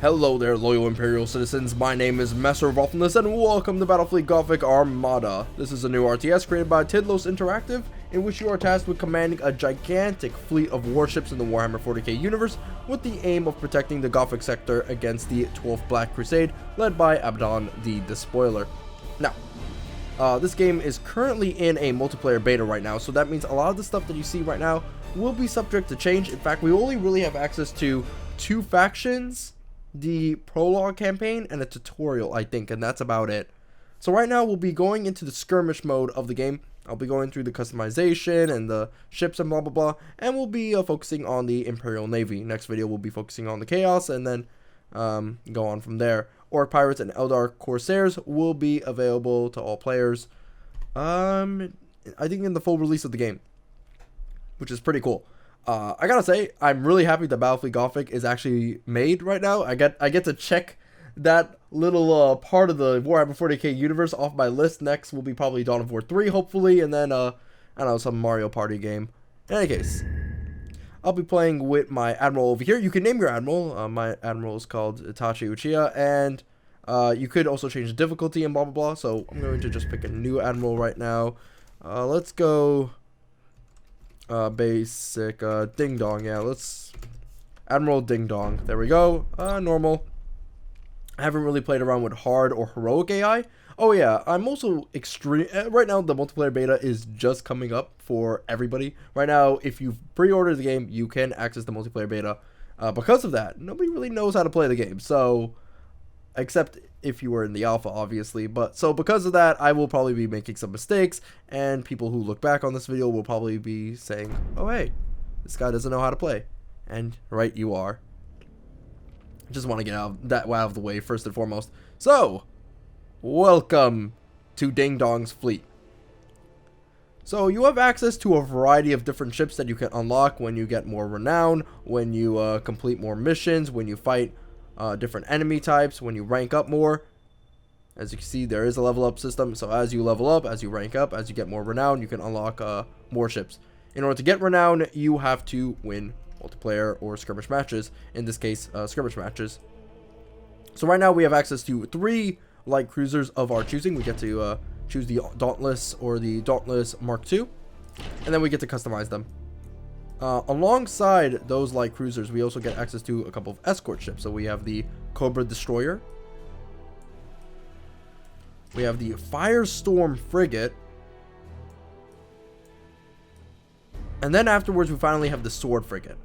Hello there, loyal Imperial citizens. My name is Masterofroflness, and welcome to Battlefleet Gothic Armada. This is a new RTS created by Tidlos Interactive, in which you are tasked with commanding a gigantic fleet of warships in the Warhammer 40k universe, with the aim of protecting the Gothic sector against the 12th Black Crusade, led by Abaddon the Despoiler. Now, this game is currently in a multiplayer beta right now, so that means a lot of the stuff that you see right now will be subject to change. In fact, we only really have access to 2 factions, the prologue campaign and a tutorial, I think, and that's about it. So right now we'll be going into the skirmish mode of the game. I'll be going through the customization and the ships and blah blah blah, and we'll be focusing on the Imperial Navy. Next video we'll be focusing on the Chaos, and then go on from there. Orc Pirates and Eldar Corsairs will be available to all players, I think in the full release of the game, which is pretty cool. I gotta say, I'm really happy that Battlefleet Gothic is actually made right now. I get to check that little part of the Warhammer 40k universe off my list. Next will be probably Dawn of War 3, hopefully, and then I don't know, some Mario Party game. In any case, I'll be playing with my admiral over here. You can name your admiral. My admiral is called Itachi Uchiha, and you could also change the difficulty and blah blah blah. So I'm going to just pick a new admiral right now. Let's go basic Ding Dong. Yeah, let's Admiral Ding Dong. There we go. Normal. I haven't really played around with hard or heroic AI. Oh yeah, I'm also extreme. Right now the multiplayer beta is just coming up for everybody. Right now, if you've pre-ordered the game, you can access the multiplayer beta. Because of that, nobody really knows how to play the game. So, except if you were in the alpha, obviously. But so because of that, I will probably be making some mistakes, and people who look back on this video will probably be saying, oh hey, this guy doesn't know how to play. And right you are. Just want to get that out of the way first and foremost. So, welcome to Ding Dong's fleet. So you have access to a variety of different ships that you can unlock when you get more renown, when you complete more missions, when you fight different enemy types, when you rank up more. As you can see, there is a level up system, so as you level up, as you rank up, as you get more renown, you can unlock more ships. In order to get renown, you have to win multiplayer or skirmish matches, in this case skirmish matches. So right now we have access to 3 light cruisers of our choosing. We get to choose the Dauntless or the Dauntless Mark II, and then we get to customize them. Alongside those light cruisers, we also get access to a couple of escort ships. So we have the Cobra Destroyer, we have the Firestorm Frigate, and then afterwards we finally have the Sword Frigate.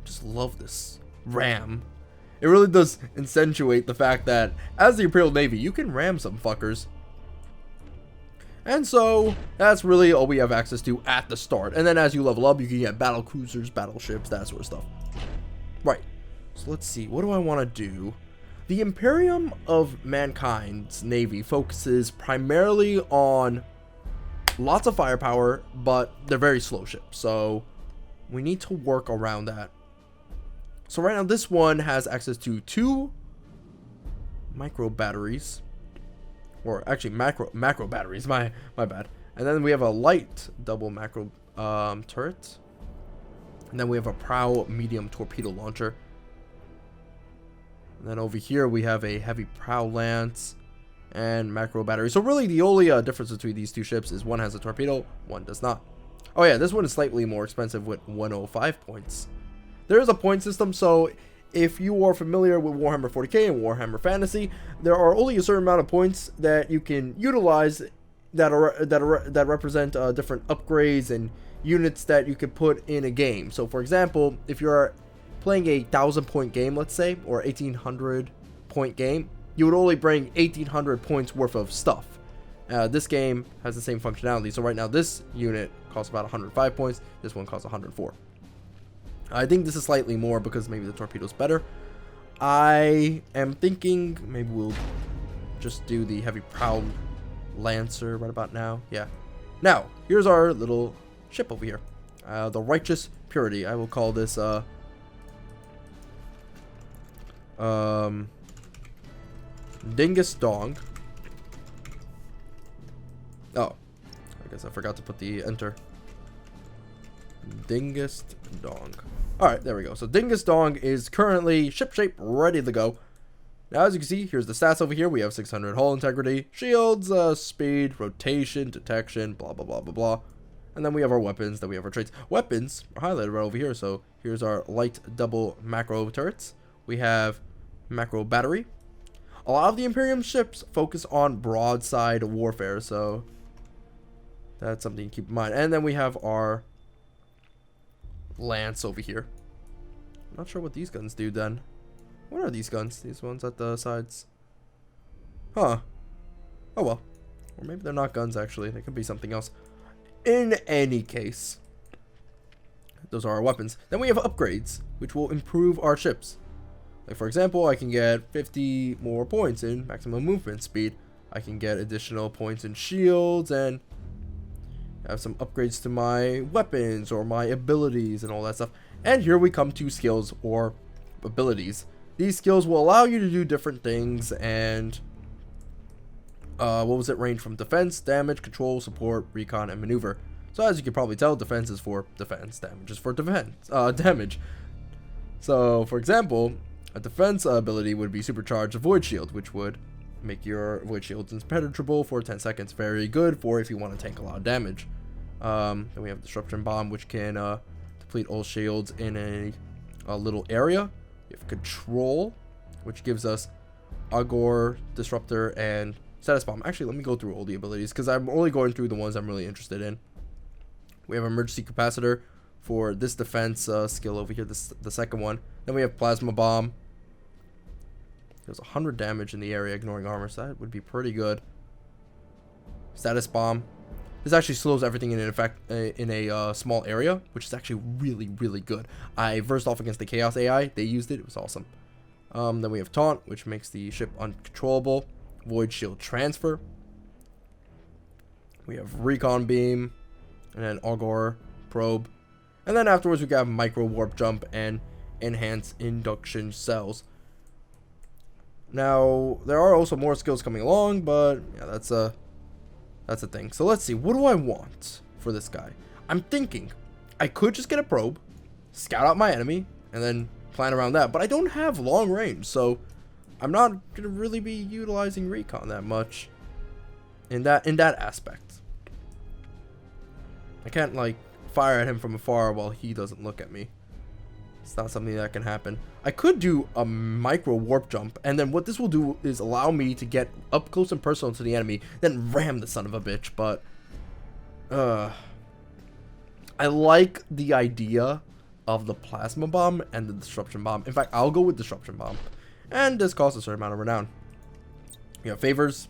Just love this ram. It really does accentuate the fact that as the Imperial Navy, you can ram some fuckers. And so, that's really all we have access to at the start. And then as you level up, you can get battle cruisers, battleships, that sort of stuff. Right. So let's see. What do I want to do? The Imperium of Mankind's Navy focuses primarily on lots of firepower, but they're very slow ships. So, we need to work around that. So right now, this one has access to 2 micro batteries. Or actually macro batteries, my bad. And then we have a light double macro turret. And then we have a prow medium torpedo launcher. And then over here we have a heavy prow lance and macro battery. So really the only difference between these 2 ships is one has a torpedo, one does not. Oh yeah, this one is slightly more expensive with 105 points. There is a point system, so if you are familiar with Warhammer 40k and Warhammer Fantasy, there are only a certain amount of points that you can utilize that represent different upgrades and units that you could put in a game. So for example, if you're playing a 1,000 point game, let's say, or 1,800 point game, you would only bring 1,800 points worth of stuff. This game has the same functionality. So right now this unit costs about 105 points, this one costs 104. I think this is slightly more because maybe the torpedo's better. I am thinking maybe we'll just do the heavy prow lancer right about now. Yeah. Now, here's our little ship over here. The Righteous Purity. I will call this Dingus Dong. Oh, I guess I forgot to put the enter. Dingus Dong. Alright, there we go. So Dingus Dong is currently shipshape, ready to go. Now, as you can see, here's the stats over here. We have 600 hull integrity, shields, speed, rotation, detection, blah, blah, blah, blah, blah. And then we have our weapons, then we have our traits. Weapons are highlighted right over here. So here's our light double macro turrets. We have macro battery. A lot of the Imperium ships focus on broadside warfare, so that's something to keep in mind. And then we have our lance over here. I'm not sure what these guns do then. What are these guns? These ones at the sides? Huh. Oh well. Or maybe they're not guns actually. They could be something else. In any case, those are our weapons. Then we have upgrades, which will improve our ships. Like for example, I can get 50 more points in maximum movement speed. I can get additional points in shields and have some upgrades to my weapons or my abilities and all that stuff. And here we come to skills or abilities. These skills will allow you to do different things and range from defense, damage, control, support, recon, and maneuver. So as you can probably tell, defense is for defense, damage is for damage. So for example, a defense ability would be supercharged void shield, which would make your void shields impenetrable for 10 seconds. Very good for if you want to tank a lot of damage. Then we have disruption bomb, which can deplete all shields in a little area. We have control, which gives us Augur, disruptor, and status bomb. Actually, let me go through all the abilities because I'm only going through the ones I'm really interested in. We have emergency capacitor for this defense skill over here, the second one. Then we have plasma bomb. There's 100 damage in the area, ignoring armor, so that would be pretty good. Status bomb. This actually slows everything in a small area, which is actually really, really good. I versed off against the Chaos AI. They used it. It was awesome. Then we have taunt, which makes the ship uncontrollable. Void shield transfer. We have recon beam, and then augur probe. And then afterwards we got micro warp jump and enhanced induction cells. Now there are also more skills coming along, but yeah, that's a thing. So let's see, what do I want for this guy? I'm thinking I could just get a probe, scout out my enemy, and then plan around that. But I don't have long range, so I'm not gonna really be utilizing recon that much in that aspect. I can't like fire at him from afar while he doesn't look at me. It's not something that can happen. I could do a micro warp jump, and then what this will do is allow me to get up close and personal to the enemy, then ram the son of a bitch. But I like the idea of the plasma bomb and the disruption bomb. In fact, I'll go with disruption bomb, and this costs a certain amount of renown. You have favors.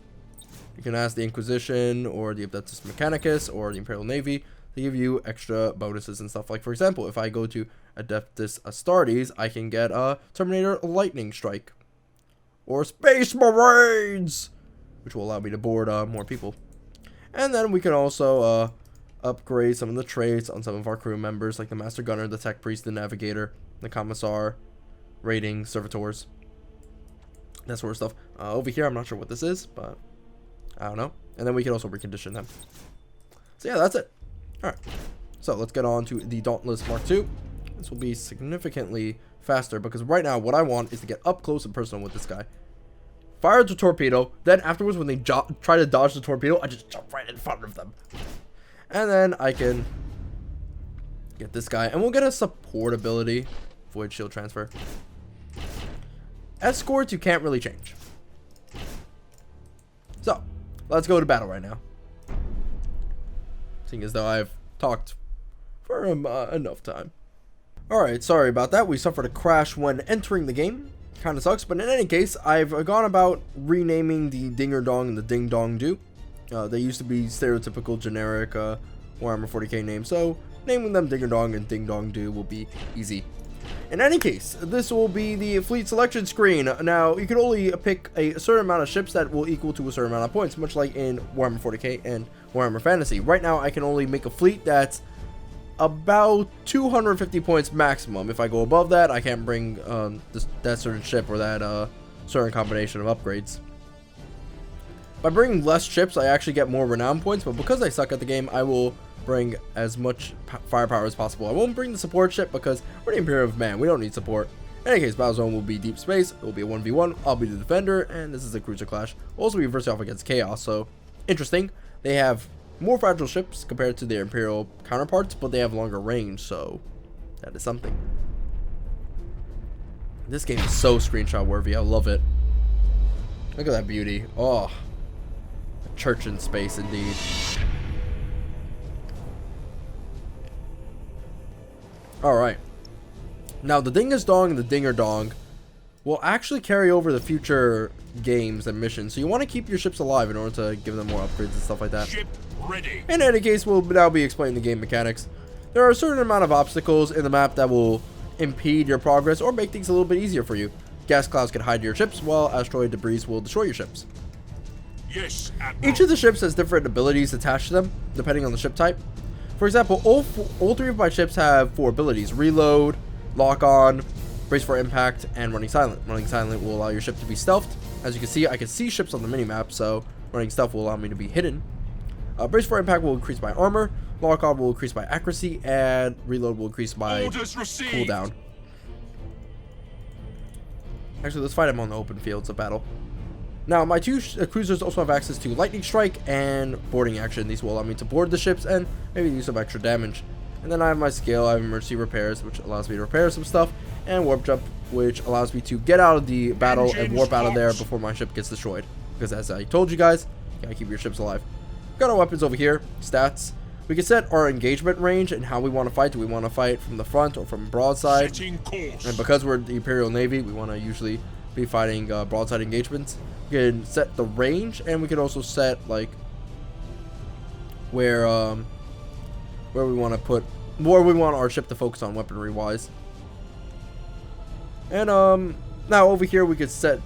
You can ask the Inquisition or the Adeptus Mechanicus or the Imperial Navy to give you extra bonuses and stuff. Like for example, if I go to Adeptus Astartes, I can get a Terminator Lightning Strike or Space Marines, which will allow me to board more people. And then we can also upgrade some of the traits on some of our crew members, like the Master Gunner, the Tech Priest, the Navigator, the Commissar, Raiding, Servitors, that sort of stuff. Over here, I'm not sure what this is, but I don't know. And then we can also recondition them. So yeah, that's it. Alright, so let's get on to the Dauntless Mark II. This will be significantly faster because right now what I want is to get up close and personal with this guy. Fire the torpedo, then afterwards when they try to dodge the torpedo, I just jump right in front of them. And then I can get this guy, and we'll get a support ability. Void shield transfer. Escorts you can't really change. So, let's go to battle right now. Seeing as though I've talked for enough time. Alright, sorry about that. We suffered a crash when entering the game. Kinda sucks, but in any case, I've gone about renaming the Dinger Dong and the Ding Dong Do. They used to be stereotypical generic Warhammer 40k names, so naming them Dinger Dong and Ding Dong Do will be easy. In any case, this will be the fleet selection screen. Now, you can only pick a certain amount of ships that will equal to a certain amount of points, much like in Warhammer 40k and Warhammer Fantasy. Right now, I can only make a fleet that's about 250 points maximum. If I go above that, I can't bring that certain ship or that certain combination of upgrades. By bringing less ships, I actually get more renown points, but because I suck at the game, I will bring as much firepower as possible. I won't bring the support ship because we're the Imperium of Man. We don't need support. In any case, battle zone will be deep space. It will be a 1v1. I'll be the defender, and this is a cruiser clash. We'll also be versing off against chaos, so interesting. They have more fragile ships compared to their Imperial counterparts, but they have longer range, so that is something. This game is so screenshot worthy. I love it. Look at that beauty. Oh, a church in space indeed. All right. Now the Dingus Dong and the Dinger Dong will actually carry over the future games and missions. So you want to keep your ships alive in order to give them more upgrades and stuff like that. Ship ready. In any case, we'll now be explaining the game mechanics. There are a certain amount of obstacles in the map that will impede your progress or make things a little bit easier for you. Gas clouds can hide your ships, while asteroid debris will destroy your ships. Yes, Admiral. Each of the ships has different abilities attached to them, depending on the ship type. For example, all three of my ships have 4 abilities: reload, lock on, brace for impact, and running silent. Running silent will allow your ship to be stealthed. As you can see, I can see ships on the minimap, so running stealth will allow me to be hidden. Brace for impact will increase my armor, lock on will increase my accuracy, and reload will increase my cooldown. Actually, let's fight him on the open fields of battle. Now, my 2 cruisers also have access to lightning strike and boarding action. These will allow me to board the ships and maybe do some extra damage. And then I have my skill, I have emergency repairs, which allows me to repair some stuff, and warp jump, which allows me to get out of the battle and warp out of there before my ship gets destroyed. Because as I told you guys, you gotta keep your ships alive. Got our weapons over here, stats. We can set our engagement range and how we want to fight. Do we want to fight from the front or from broadside? And because we're the Imperial Navy, we want to usually be fighting broadside engagements. We can set the range, and we can also set like where we want to put, where we want our ship to focus on weaponry wise. And now over here we could set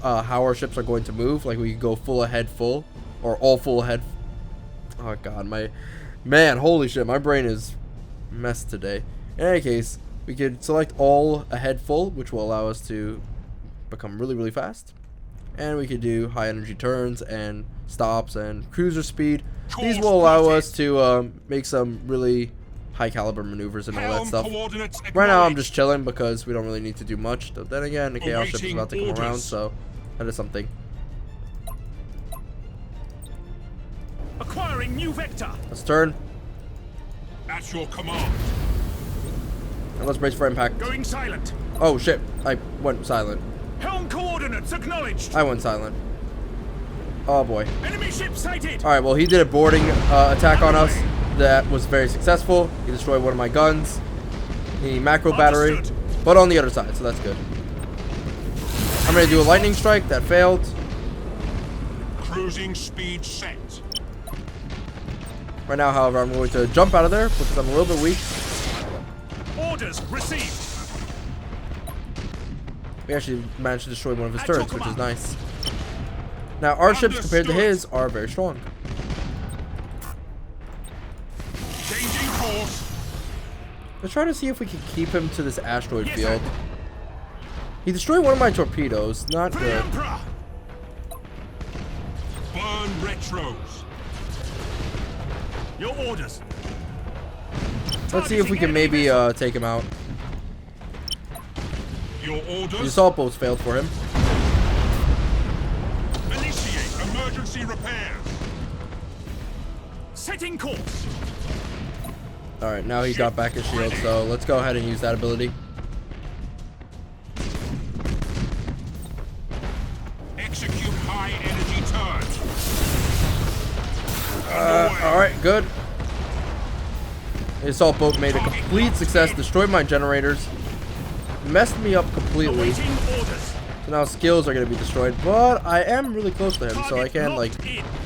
how our ships are going to move. Like we could go full ahead full, or all full ahead. Oh god, holy shit, my brain is messed today. In any case, we could select all ahead full, which will allow us to become really, really fast. And we could do high energy turns and stops and cruiser speed. These will allow us to make some really high caliber maneuvers and all that stuff. Right now I'm just chilling because we don't really need to do much. But then again, the chaos ship is about to come around, so that is something. Acquiring new vector. Let's turn. At your command. And let's brace for impact. Going silent. Oh shit, I went silent. Helm coordinates acknowledged. I went silent. Oh boy. Enemy ship sighted. Alright, well he did a boarding attack on us. That was very successful. He destroyed one of my guns. The macro battery. But on the other side, so that's good. I'm going to do a lightning strike. That failed. Cruising speed set. Right now, however, I'm going to jump out of there because I'm a little bit weak. Orders received. We actually managed to destroy one of his turrets, which is nice. Now, our ships compared to his are very strong. Changing course. Let's try to see if we can keep him to this asteroid field. He destroyed one of my torpedoes. Not good. Burn retros. Your orders. Let's see if we can maybe take him out. Your orders. The assault boats failed for him. Initiate emergency repairs. Setting course. Alright, now he got back his shield, so let's go ahead and use that ability. Execute high energy turns. Alright, good. The assault boat made a complete success, destroyed my generators, messed me up completely. So now skills are going to be destroyed, but I am really close to him, so I can like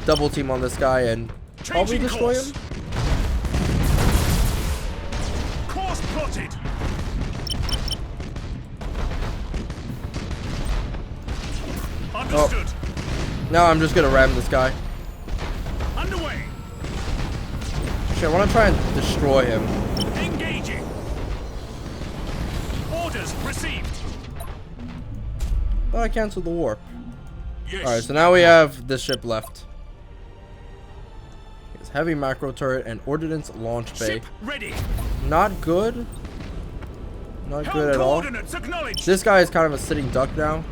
double team on this guy and probably destroy him. Course plotted. Understood. Oh. Now I'm just going to ram this guy. Underway. I want to try and destroy him. Engaging. Orders received. But I canceled the warp. Yes. Alright, so now we have this ship left. His heavy macro turret, and ordnance launch bay. Ship ready. Not good. Not good at all. Coordinates acknowledged. This guy is kind of a sitting duck now.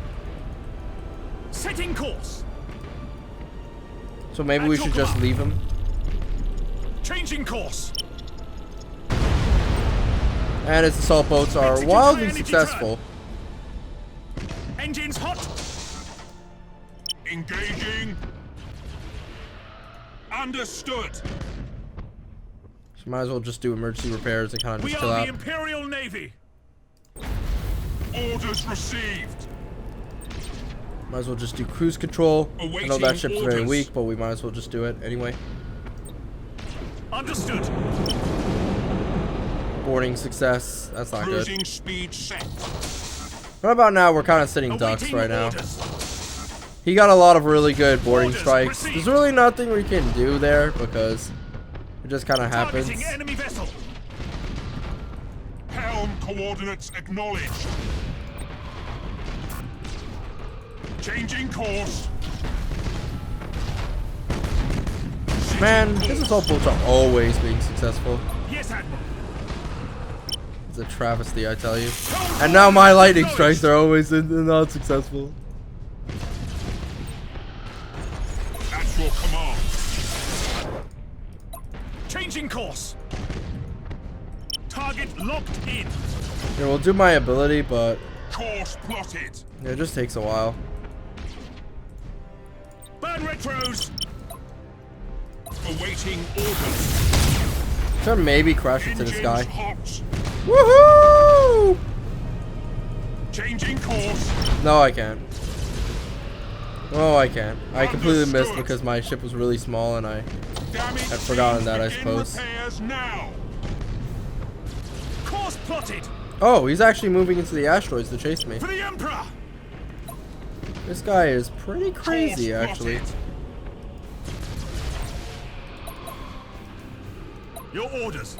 Setting course. So maybe we should just leave him. Changing course. And his assault boats are Execute wildly high energy successful. Engines hot. Engaging. Understood. So might as well just do emergency repairs and kind of We just chill are out. the Imperial Navy. Orders received. Might as well just do cruise control. I know that Awaiting ship's very orders. weak, but we might as well just do it anyway. Understood. Boarding success. That's not good. Cruising speed set. What about now? We're kind of sitting ducks Awaiting right now. orders. He got a lot of really good boarding Orders strikes. received. There's really nothing we can do there because it just kind of happens. Targeting enemy vessel. Helm coordinates acknowledged. Changing course. Man, his assault boats are always being successful. Yes, Admiral. It's a travesty, I tell you. And now my lightning strikes are always not successful. At your command. Changing course. Target locked in. Yeah, we'll do my ability, but Course plotted. it just takes a while. Burn retros. Awaiting orders. Should maybe crash into this Engines guy. hot. Woohoo! Changing course. No, I can't. Oh, I can't. I completely missed Understood. because my ship was really small and I Damage had forgotten that, I begin suppose. Repairs now. Course plotted. Oh, he's actually moving into the asteroids to chase me. For the Emperor. This guy is pretty crazy, Course actually. plotted. Your orders.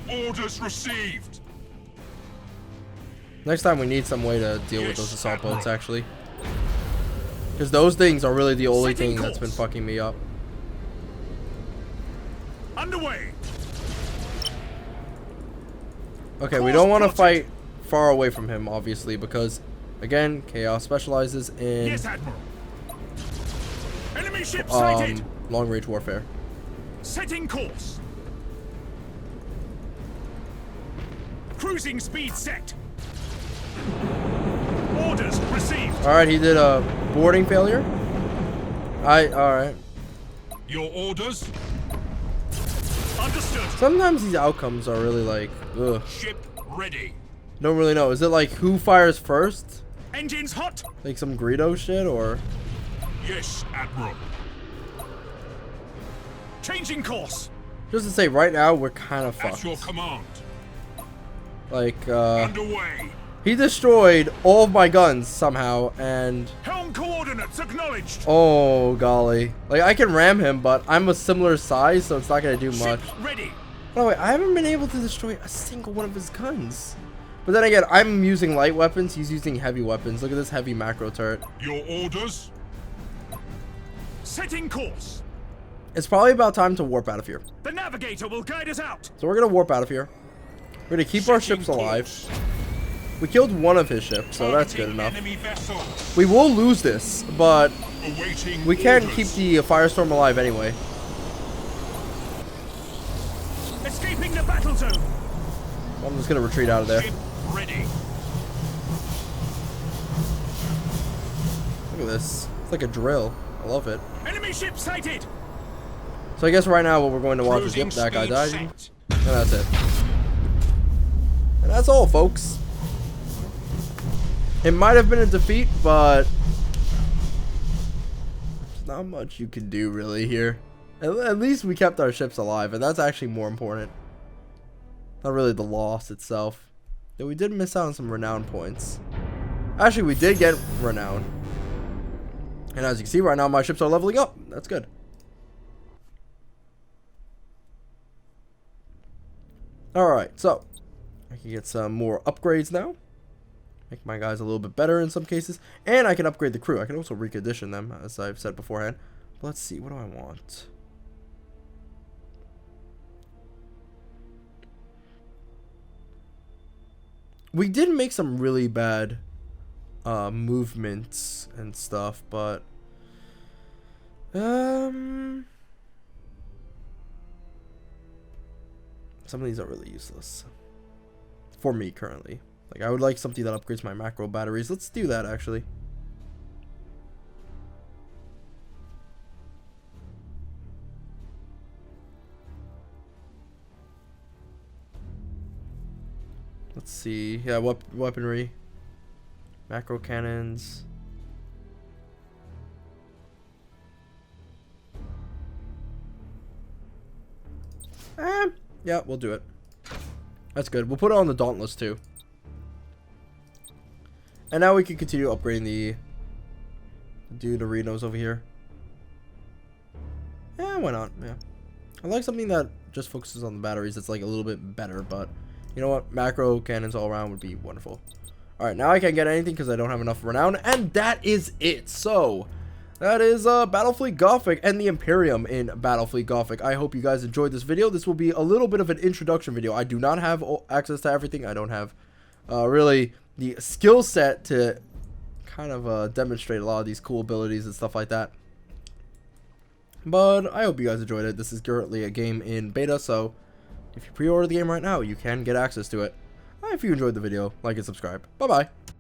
Orders received. Next time we need some way to deal with Yes, those assault Admiral. boats, actually. Because those things are really the only Setting thing that's been course. fucking me up. Underway. Okay, we Course don't want to plotted. fight far away from him, obviously, because, again, Chaos specializes in Yes, Admiral. Enemy ship sighted. long-range warfare. Setting course. Cruising speed set. Orders received. Alright, he did a boarding failure. Alright. Your orders. Understood. Sometimes these outcomes are really like, ugh. Ship ready. Don't really know. Is it like who fires first? Engines hot. Like some Greedo shit, or? Yes, Admiral. Changing course. Just to say, right now, we're kind of At your fucked. command. Like, Underway. he destroyed all of my guns somehow, and Helm coordinates acknowledged. oh golly. Like, I can ram him, but I'm a similar size, so it's not gonna do much. Ship ready. By the way, I haven't been able to destroy a single one of his guns. But then again, I'm using light weapons, he's using heavy weapons. Look at this heavy macro turret. Your orders. Setting course. It's probably about time to warp out of here. The navigator will guide us out. So we're gonna warp out of here. We're gonna keep our Setting ships alive. course. We killed one of his ships, so that's good Targeting enough. Enemy vessel. We will lose this, but Awaiting we can orders. keep the firestorm alive anyway. Escaping the battle zone. I'm just gonna retreat out of there. Ship ready. Look at this. It's like a drill. I love it. Enemy ship sighted. So I guess right now what we're going to watch is, Cruising yep, that guy speed died. set. And that's it. And that's all, folks. It might have been a defeat, but there's not much you can do really here. At least we kept our ships alive, and that's actually more important. Not really the loss itself. Though we did miss out on some renown points. Actually, we did get renown. And as you can see right now, my ships are leveling up. That's good. Alright, so I can get some more upgrades now. Make my guys a little bit better in some cases. And I can upgrade the crew. I can also recondition them, as I've said beforehand. But let's see, what do I want? We did make some really bad movements and stuff, but some of these are really useless for me currently. Like, I would like something that upgrades my macro batteries. Let's do that, actually. Let's see. Yeah, weaponry. Macro cannons. Yeah, we'll do it. That's good. We'll put it on the Dauntless too. And now we can continue upgrading the dude arenas over here. Yeah, why not? Yeah. I like something that just focuses on the batteries. It's like a little bit better, but you know what? Macro cannons all around would be wonderful. Alright, now I can't get anything because I don't have enough renown. And that is it. So, that is Battlefleet Gothic and the Imperium in Battlefleet Gothic. I hope you guys enjoyed this video. This will be a little bit of an introduction video. I do not have access to everything. I don't have really the skill set to kind of demonstrate a lot of these cool abilities and stuff like that. But I hope you guys enjoyed it. This is currently a game in beta, so if you pre-order the game right now, you can get access to it. If you enjoyed the video, like and subscribe. Bye-bye.